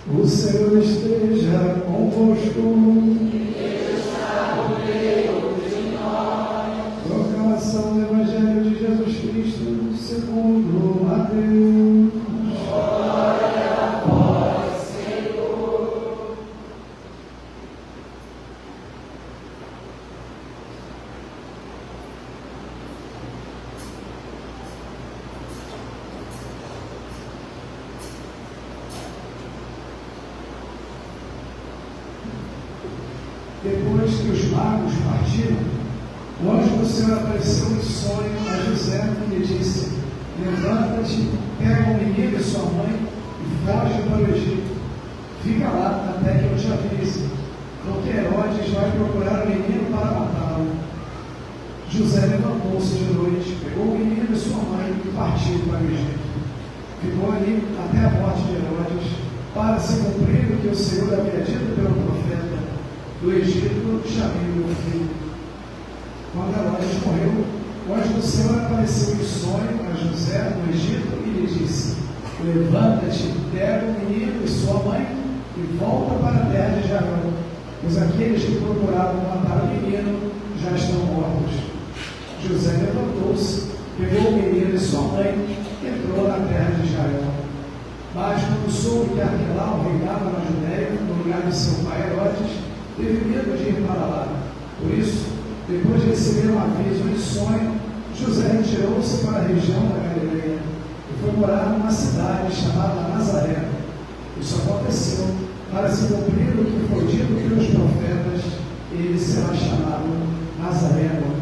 O Senhor esteja convosco. Proclamação do Evangelho de Jesus Cristo segundo Mateus. Glória a vós, Senhor. Depois que os magos partiram, o anjo do Senhor apareceu em sonho a José e lhe disse: levanta-te, pega o menino e sua mãe e foge para o Egito. Fica lá até que eu te avise, porque Herodes vai procurar o menino para matá-lo. José levantou-se de noite, pegou o menino e sua mãe e partiu para o Egito. Ficou ali até a morte de Herodes, para se cumprir o que o Senhor havia dito pelo profeta: do Egito chamei o meu filho. Quando Herodes morreu, o anjo do Senhor apareceu em sonho a José no Egito e lhe disse: levanta-te, pega o menino e sua mãe e volta para a terra de Israel, pois aqueles que procuravam matar o menino já estão mortos. José levantou-se, pegou o menino e sua mãe e entrou na terra de Israel. Mas quando soube que Arquelau reinava na Judéia, no lugar de seu pai Herodes, teve medo de ir para lá. Por isso, depois de receber um aviso em sonho, José retirou-se para a região da Galileia e foi morar numa cidade chamada Nazaré. Isso aconteceu para se cumprir o que foi dito pelos profetas: ele será chamado Nazareno.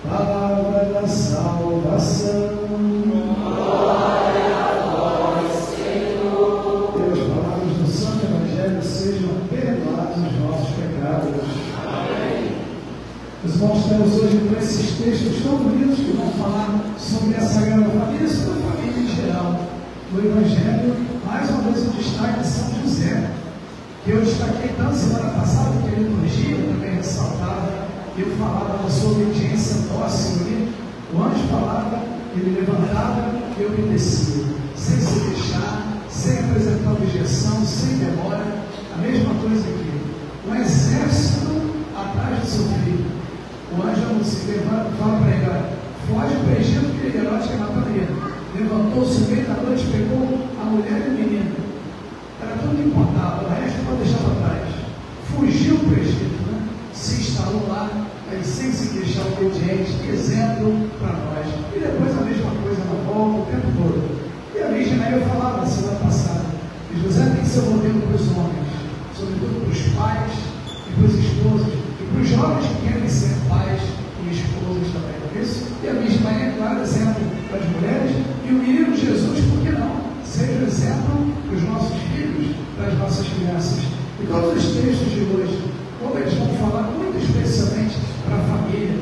Palavra da salvação. Glória a vós, Senhor. Pelas palavras do Santo Evangelho sejam perdoados os nossos pecados. Amém. Os irmãos, temos hoje então esses textos tão bonitos que vão falar sobre a Sagrada Família e sobre a família em geral. No Evangelho, mais uma vez o destaque de São José, que eu destaquei tanto semana passada, que a liturgia também ressaltava. Eu falava da sua obediência dócil ali. O anjo falava, ele levantava e obedecia, sem se deixar, sem apresentar objeção, sem demora. A mesma coisa aqui. Um exército atrás do seu filho. O anjo se levanta e fala para ele: foge para o Egito, que Herodes quer matar ele. Levantou-se no meio da noite, pegou a mulher e o menino. Era tudo que importava, o resto pode deixar para trás. Fugiu para o Egito, né? Se instalou lá, aí sem se deixar obediente, exemplo para nós. E depois a mesma coisa na volta, o tempo todo. E a Virgem Maria falava na semana passada que José tem que ser modelo para os homens, sobretudo para os pais e para os esposos, e para os jovens que querem ser pais e esposos também, não é isso? E a Virgem Maria é claro exemplo para as mulheres, e o menino Jesus, por que não? Seja exemplo para os nossos filhos, para as nossas crianças. E todos os textos de hoje, como eles vão falar muito especialmente para a família,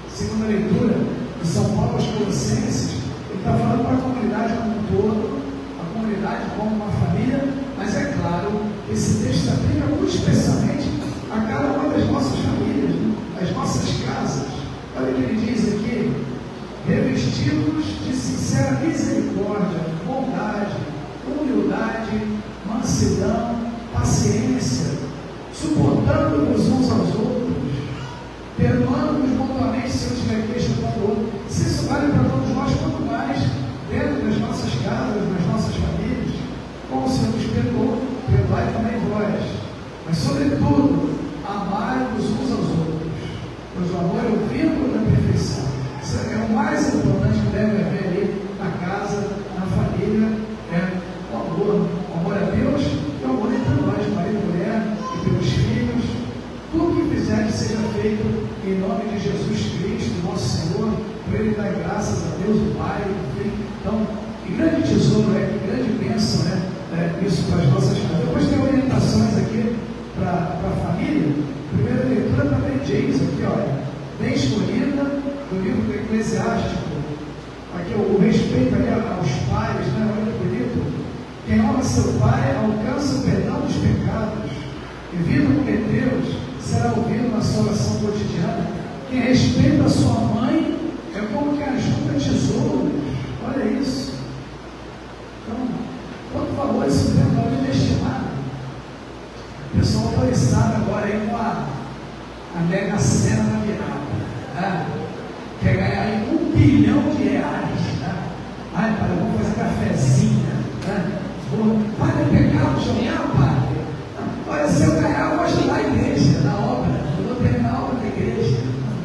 segundo a leitura de São Paulo aos Colossenses, ele está falando para a comunidade como um todo, a comunidade como uma família, mas é claro, esse texto se aplica muito especialmente a cada uma das nossas famílias, né? As nossas casas. Olha o que ele diz aqui: revestidos de sincera misericórdia, bondade, humildade, mansidão, paciência, suportando-nos uns aos outros, perdoando-nos mutuamente se eu tiver queixa contra o outro. Se isso vale para todos nós, quanto mais dentro das nossas casas, nas nossas famílias, como o Senhor nos perdoou, perdoai também vós. Mas, sobretudo, amai-vos uns aos outros, pois o amor é o vínculo da perfeição. Isso é o mais importante que deve haver ali na casa, na família, o amor a Deus e o amor entre nós, marido e mulher, e pelos filhos. Tudo que fizer que seja feito em nome de Jesus Cristo, nosso Senhor, para Ele dar graças a Deus, o Pai, o Filho. Então, que grande tesouro que grande bênção isso para as nossas famílias. Depois tem orientações aqui para a família. Primeira leitura também diz aqui, olha, bem escolhida, do livro do Eclesiástico, aqui o respeito ali aos pais, né? Olha que bonito. Quem honra seu pai alcança o perdão dos pecados, e vindo cometê-los, será ouvido na sua oração cotidiana. Quem respeita a sua mãe é como quem ajunta tesouros. Olha isso. Então, quando valor isso tem um valor inestimado. Eu sou autorizado agora aí com a Mega Sena na virada, né? Quer ganhar aí R$1 bilhão, né? Ai, pai, eu vou fazer cafezinho, né? Padre, é pecado jogar, padre? Olha, se eu ganhar, eu vou ajudar a igreja na obra. Eu vou terminar a obra da igreja.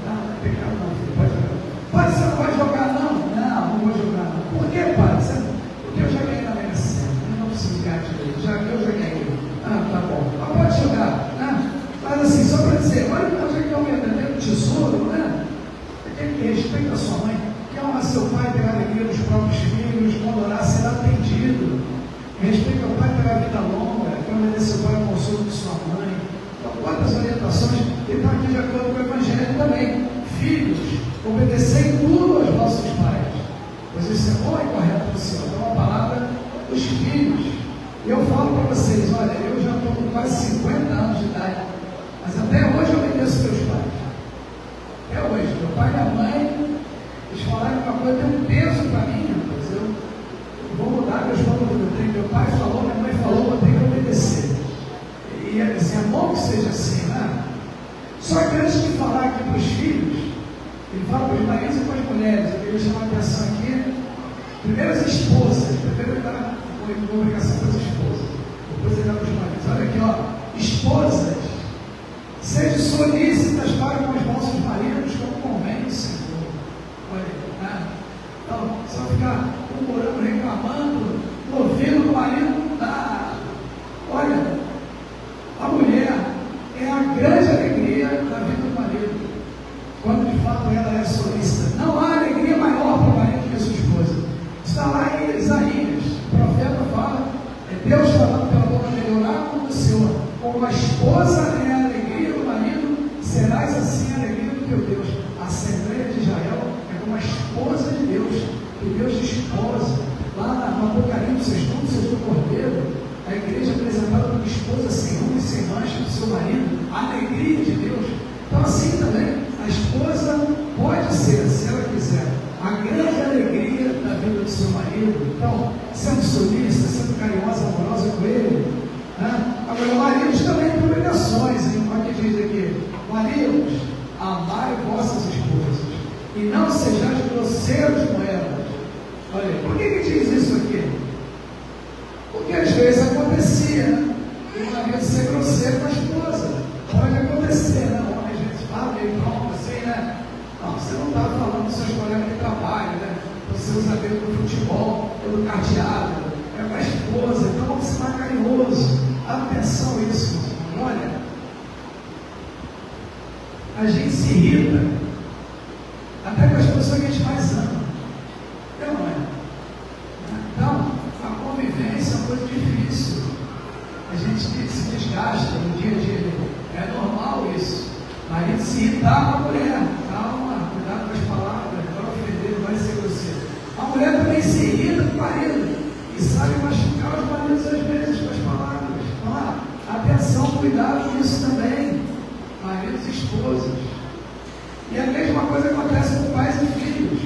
Não é pecado não, filho. Pode jogar. Padre, você não vai jogar não? Não vou jogar não. Por que, padre? Porque eu já ganhei na Mega Sena. Eu não preciso ganhar direito. Eu já ganhei. Tá bom. Mas pode jogar, né? Mas assim, só para dizer, olha, eu já ganhei um verdadeiro tesouro, né? Tem que respeitar a sua mãe. Que honra seu pai ter a alegria dos próprios filhos, quando orar será atendido. Respeita o pai pela vida longa, que obedecer o pai ao consolo de sua mãe. Então, quantas orientações, e está aqui de acordo com o Evangelho também. Filhos, obedecei tudo aos vossos pais, pois isso é bom e correto para o Senhor. Então, a palavra dos filhos. E eu falo para vocês, olha, eu já estou com quase 50 anos de idade, mas até hoje eu obedeço meus pais. Até hoje, meu pai e minha mãe, eles falaram que uma coisa tem um peso para mim, mas eu vou mudar meus valores. Meu pai falou, minha mãe falou, vou ter que obedecer. E assim, é bom que seja assim, né? Só que antes de falar aqui para os filhos, ele fala para os maridos e para as mulheres. Eu queria chamar a atenção aqui. Primeiro as esposas. Primeiro ele dá uma obrigação para as esposas. Depois ele dá para os maridos. Olha aqui, ó. Esposas, sejam solícitas para com os vossos maridos, como convém o Senhor. Olha, né? Então, só ficar murmurando, reclamando, ouvindo o marido, não dá. Olha, a mulher é a grande alegria da vida do marido, quando de fato ela é solícita. Não há alegria maior para o marido que a sua esposa. Está lá em Isaías, o profeta fala, é Deus falando pela boca dele, oráculo do Senhor, como a esposa é a alegria do marido, serás assim a alegria do teu Deus. A Assembleia de Israel é como a esposa de Deus, que Deus desposa. Lá no Apocalipse, vocês do Cordeiro, a igreja apresentada como esposa sem rumo e sem mancha do seu marido, a alegria de Deus. Então, assim também, a esposa pode ser, se ela quiser, a grande alegria da vida do seu marido. Então, sendo solícita, sendo carinhosa, amorosa com ele. Né? Agora, maridos também têm obrigações, hein? Olha o que diz aqui: maridos, amai vossas esposas, e não sejais grosseiros com elas. Olha, por que diz isso aqui? Porque às vezes acontecia, né? E uma vez ser grosseiro com a esposa. Pode acontecer, né? O homem às vezes fala meio pronto assim, né? Não, você não está falando dos seus colegas de trabalho, né? Dos seus amigos do futebol, ou do cardeado. É com a esposa, então vamos ser mais carinhoso. Atenção a isso, olha. A gente se irrita até com as pessoas que a gente mais ama. Não é? Então, a convivência é uma coisa difícil. A gente se desgasta no dia a dia. É normal isso. Marido se irritar com a mulher. Calma, cuidado com as palavras, não vai ofender, não vai ser grosseiro. A mulher também se irrita com o marido e sabe machucar os maridos às vezes com as palavras. Então, atenção, cuidado com isso também. Maridos e esposas. E a mesma coisa acontece com pais e filhos.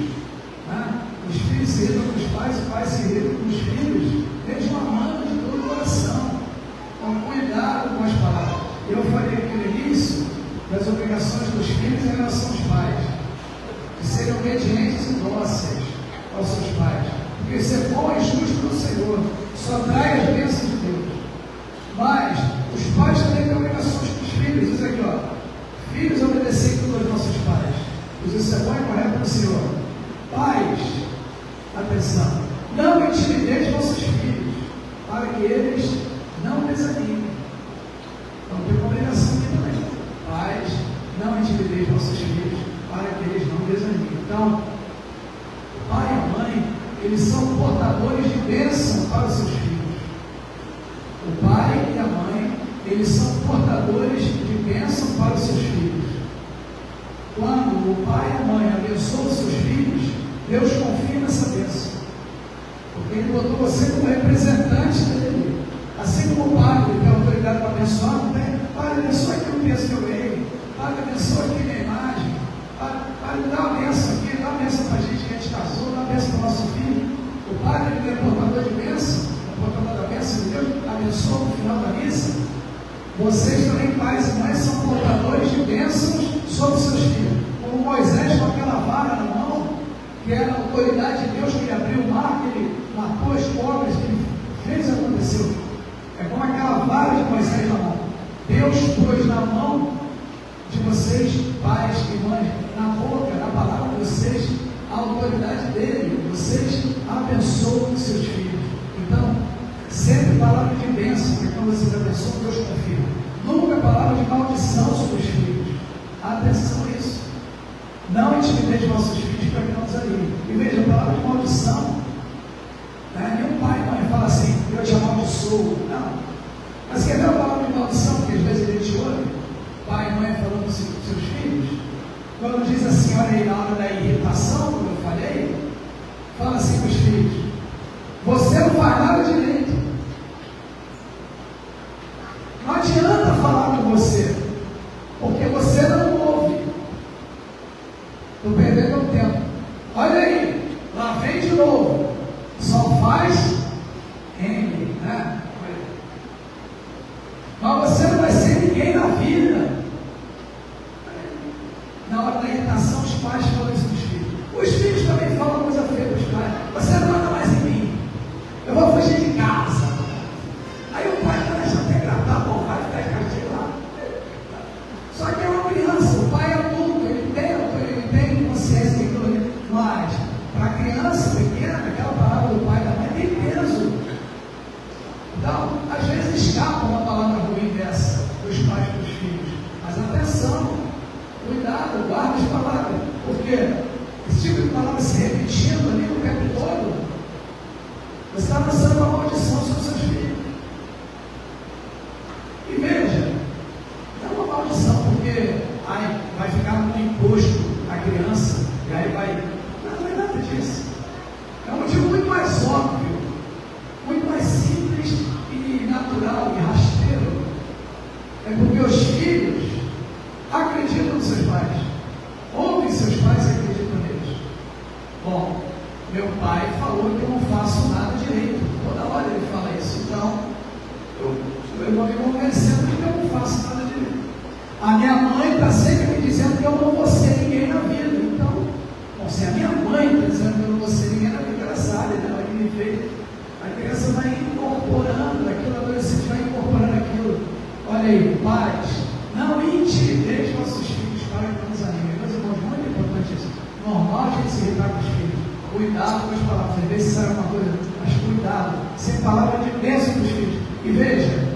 Né? Os filhos se irritam com os pais se irritam com os filhos, mesmo amando de todo o coração. Então, cuidado com as palavras. Eu falei aqui no início das obrigações dos filhos em relação aos pais, de serem obedientes e dóceis aos seus pais, porque isso é bom e justo no Senhor, só traz as bênçãos de Deus. Mas os pais também têm obrigações com os filhos. Diz aqui, ó: filhos, obedecei tudo aos nossos pais, pois isso é bom e correto no Senhor. Pais, atenção, não intimideis vossos filhos, para que eles não desanimem. Então tem uma obrigação aqui também. Pais, não intimideis vossos filhos, para que eles não desanimem. Então, o pai e a mãe, eles são portadores de bênção para os seus filhos. O pai e a mãe, eles são portadores de bênção para os seus filhos. Quando o pai e a mãe abençoam os seus filhos, Deus confirma essa bênção, porque Ele botou você como representante dele. Assim como o padre tem autoridade para abençoar, não tem? Padre, abençoa aqui o texto que eu leio. Padre, abençoa aqui minha imagem. Padre, dá uma bênção aqui, dá uma bênção para a gente casou, dá uma bênção para o nosso filho. O padre, ele é portador de bênção, é portador da bênção. vocês também, pais e mães, são portadores de bênçãos sobre seus filhos. Como Moisés, com aquela vara na mão, que era a autoridade de Deus, que ele abriu o mar, que ele matou as cobras, que ele fez acontecer. É como aquela vara de Moisés na mão. Deus pôs na mão de vocês, pais e mães, na boca, na palavra de vocês, a autoridade dele. Vocês abençoam os seus filhos. Então, sempre palavra de bênção, que quando vocês abençoam, Deus confirma. Nunca palavra de maldição sobre os filhos. Atenção a isso. Não intimidei os nossos filhos para que não desanimem. E veja, a palavra de maldição, nenhum pai e mãe fala assim, eu te amaldiçoo. Não. Mas quer ver a palavra de maldição, que às vezes ele te ouve? Pai e mãe falando para os seus filhos. Quando diz assim, olha aí, na hora da irritação, como eu falei, fala assim para os filhos, você não faz nada direito. Não adianta falar com você, porque você não ouve. Estou perdendo tempo. Olha aí, lá vem de novo. Só faz M, né? Mas você não vai ser ninguém na vida. Na hora da irritação, os pais falam isso dos filhos. Os filhos também falam coisa feia para os pais. Você não manda mais em mim. Eu vou fugir de casa. Aí o pai começa até gravar, bom, vai ficar de castigo lá. Só que é uma criança, o pai é adulto, ele tem consciência daquilo ali. Mas, para a criança pequena, aquela palavra do pai e da mãe tem peso. Então, às vezes escapa uma palavra ruim dessa dos pais para os filhos. Mas atenção, cuidado, guarda as palavras. Porque esse tipo de palavra se repetindo ali o tempo todo, você está lançando uma maldição sobre os seus filhos. E veja, não é uma maldição, porque vai ficar muito imposto a criança, e aí vai. Não é nada disso. É um motivo muito mais óbvio, muito mais simples e natural e rasteiro. É porque os filhos acreditam nos seus pais, ouvem seus pais e acreditam neles. Bom, meu pai falou que eu não faço nada direito. Toda hora ele fala isso. Então, eu vou me convencendo de que eu não faço nada direito. A minha mãe está sempre me dizendo que eu não vou ser ninguém na vida. Então, bom, se a minha mãe está dizendo que eu não vou ser ninguém na vida, ela sabe, né? Ela me vê. A criança vai incorporando aquilo, a adolescente vai incorporando aquilo. Olha aí, pais, não intimidei os vossos filhos para que não desanimem. Meus irmãos, muito importante isso. Normal a gente se irritar com os filhos. Cuidado com as palavras, às vezes sai uma coisa, mas cuidado, sem palavra de bênção para os filhos. E veja,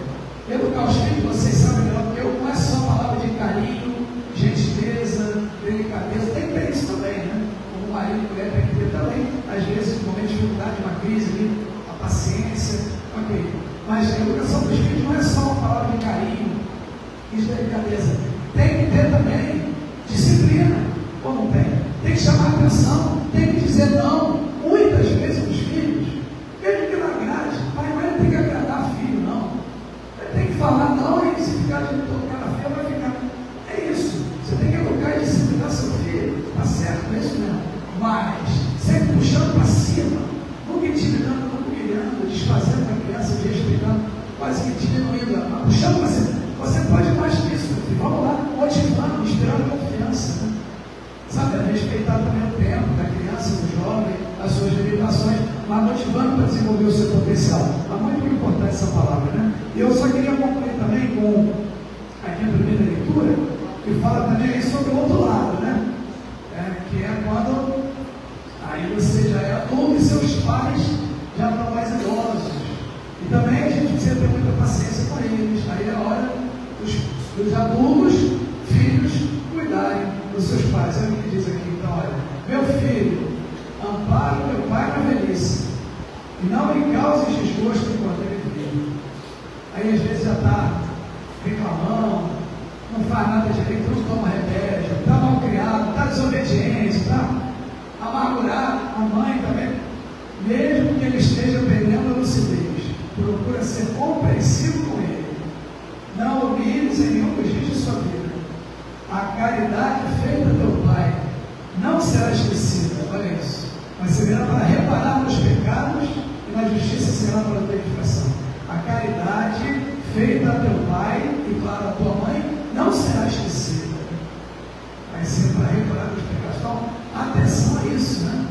educar os filhos, vocês sabem melhor que eu, não é só palavra de carinho, gentileza, delicadeza, tem que ter isso também, né? Como o marido e mulher tem que ter também, às vezes, no momento de dificuldade, uma crise ali, a paciência, ok. Mas a educação dos filhos não é só uma palavra de carinho e de delicadeza, tem que ter também disciplina, ou não tem? Tem que chamar a atenção, tem que dizer não, muitas vezes para os filhos, mesmo que não agrade, pai e mãe não tem que agradar filho, não. Ele tem que falar não, e se ficar de tocar na filha, vai ficar. É isso, você tem que educar e disciplinar seu filho, está certo, é isso mesmo. Mas, sempre puxando para cima, nunca intimidando, nunca humilhando, desfazendo a criança, desrespeitando, quase que diminuindo, mas puxando para cima. Você pode mais que isso, filho. Vamos lá, motivando, inspirando confiança, né? Sabe, respeitar também o tempo da criança, do jovem, as suas limitações, mas motivando para desenvolver o seu potencial. É muito importante essa palavra, né? E eu só queria concluir também com aqui a primeira leitura, que fala também sobre o outro lado, né? Que é quando aí você já é adulto e seus pais já estão mais idosos. E também a gente precisa ter muita paciência com eles. Aí é a hora dos adultos, filhos, cuidarem dos seus pais. Olha o que diz aqui, então, olha, meu filho, ampara o meu pai na velhice, e não lhe cause desgosto enquanto ele vive. Aí às vezes já está reclamando, não faz nada direito, não toma remédio, está mal criado, está desobediente, está amargurado. A mãe também, mesmo que ele esteja perdendo a lucidez, procura ser compreensivo com ele. Não humilhes em nenhum registro de sua vida. A caridade feita a teu pai não será esquecida, olha isso, mas será para reparar nos pecados e na justiça será para a tua edificação. A caridade feita a teu pai e para a tua mãe, não será esquecida. Vai ser para reparar os pecados. Então, atenção a isso, né?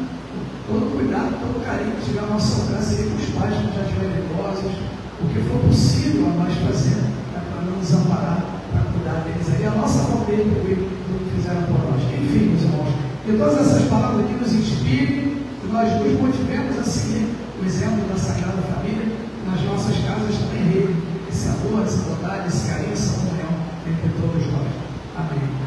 Todo cuidado, todo carinho que tiver ao nosso alcance aí com os pais que já tiverem idosos, o que for possível a nós fazer, para não nos amparar, para cuidar deles aí, a nossa família do que fizeram por nós. Enfim, meus irmãos, que todas essas palavras aqui nos inspirem, que nós nos motivemos a seguir o exemplo da Sagrada Família, nas nossas casas também reine esse amor, essa bondade, esse carinho, essa comunhão entre todos nós. Amém.